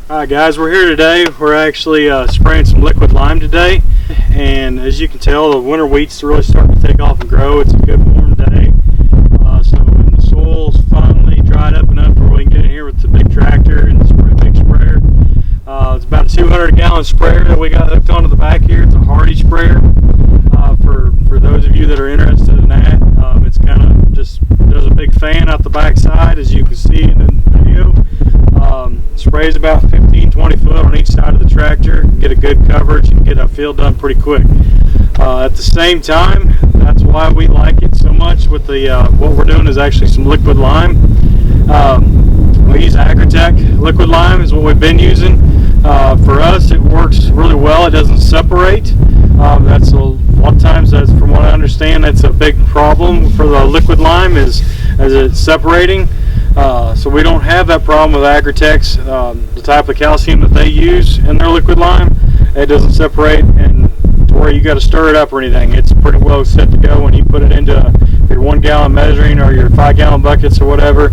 Alright guys, we're here today. We're actually spraying some liquid lime today, and as you can tell, the winter wheat's really starting to take off and grow. It's a good warm day, so when the soil's finally dried up enough where we can get in here with the big tractor and spray big sprayer. It's about a 200-gallon sprayer that we got hooked onto the back here. It's a Hardy sprayer. For those of you that are interested in that, it's kind of just, there's a big fan out the back side, as you can see in the video. Sprays about 15-20 foot on each side of the tractor, get a good coverage and get a field done pretty quick. At the same time, that's why we like it so much. With the what we're doing is actually some liquid lime. We use Agritech liquid lime is what we've been using. For us, it works really well. It doesn't separate. That's a lot of times, that's, from what I understand, that's a big problem for the liquid lime, is as it's separating. So we don't have that problem with Agritech's, the type of calcium that they use in their liquid lime. It doesn't separate and to where you got to stir it up or anything. It's pretty well set to go when you put it into your 1 gallon measuring or your 5 gallon buckets or whatever.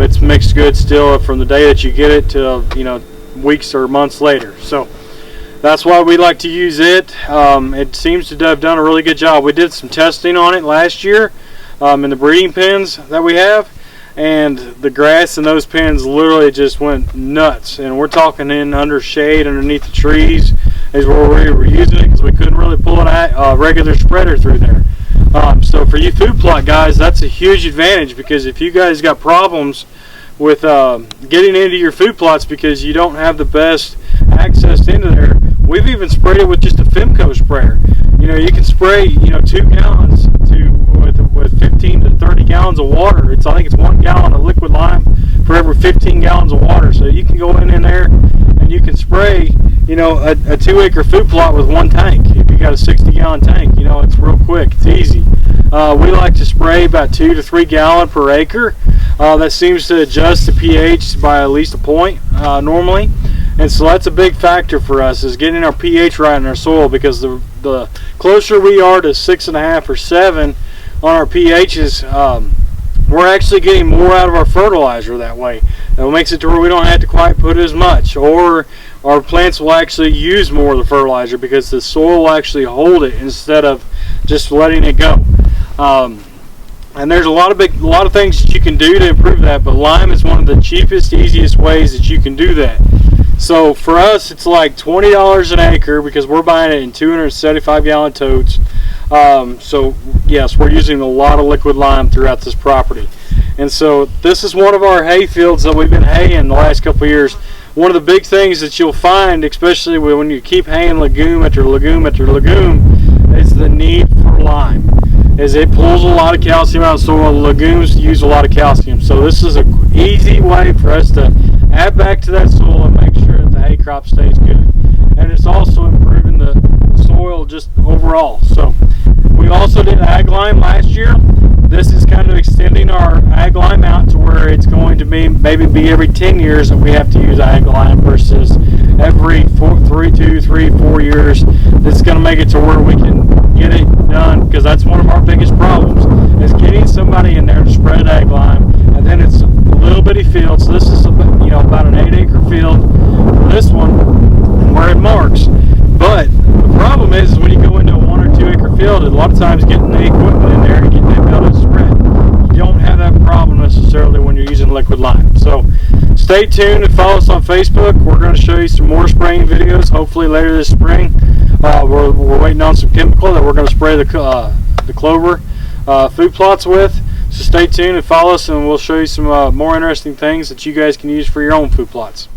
It's mixed good still from the day that you get it to, you know, weeks or months later. So that's why we like to use it. It seems to have done a really good job. We did some testing on it last year in the breeding pens that we have, and the grass in those pens literally just went nuts. And we're talking in under shade underneath the trees is where we were using it, because we couldn't really pull a regular spreader through there. So for you food plot guys, that's a huge advantage, because if you guys got problems with getting into your food plots because you don't have the best access into there, we've even sprayed it with just a Femco sprayer. You know, you can spray, you know, 2 gallons with 15 to 30 gallons of water. I think it's 1 gallon of liquid lime for every 15 gallons of water. So you can go in there and you can spray, you know, a 2-acre food plot with 1 tank. If you got a 60-gallon tank, you know, it's real quick. It's easy. We like to spray about 2 to 3 gallon per acre. That seems to adjust the pH by at least a point normally. And so that's a big factor for us, is getting our pH right in our soil, because the closer we are to 6.5 or 7 on our pHs, we're actually getting more out of our fertilizer that way. It makes it to where we don't have to quite put as much, or our plants will actually use more of the fertilizer because the soil will actually hold it instead of just letting it go. And there's a lot of things that you can do to improve that, but lime is one of the cheapest, easiest ways that you can do that. So for us, it's like $20 an acre, because we're buying it in 275 gallon totes. So yes, we're using a lot of liquid lime throughout this property. And so this is one of our hay fields that we've been haying the last couple of years. One of the big things that you'll find, especially when you keep haying legume after legume after legume, is the need for lime. As it pulls a lot of calcium out of soil. Legumes use a lot of calcium. So this is an easy way for us to add back to that soil and make sure that the hay crop stays good. And it's also improving the soil just overall. So we also did ag lime last year. This is kind of extending our ag lime out to where it's going to be maybe every 10 years that we have to use ag lime versus every 4 years. This is going to make it to where we can get it done, because that's one of our biggest problems, is getting somebody in there to spread ag lime. And then it's a little bitty field. So this is about an 8-acre field for this one where it marks. But the problem is when you go into a 1 or 2 acre field, a lot of times getting the equipment in there and getting it able to spread, you don't have that problem necessarily when you're using liquid lime. So stay tuned and follow us on Facebook. We're going to show you some more spraying videos hopefully later this spring. We're waiting on some chemical that we're going to spray the clover food plots with. So stay tuned and follow us, and we'll show you some more interesting things that you guys can use for your own food plots.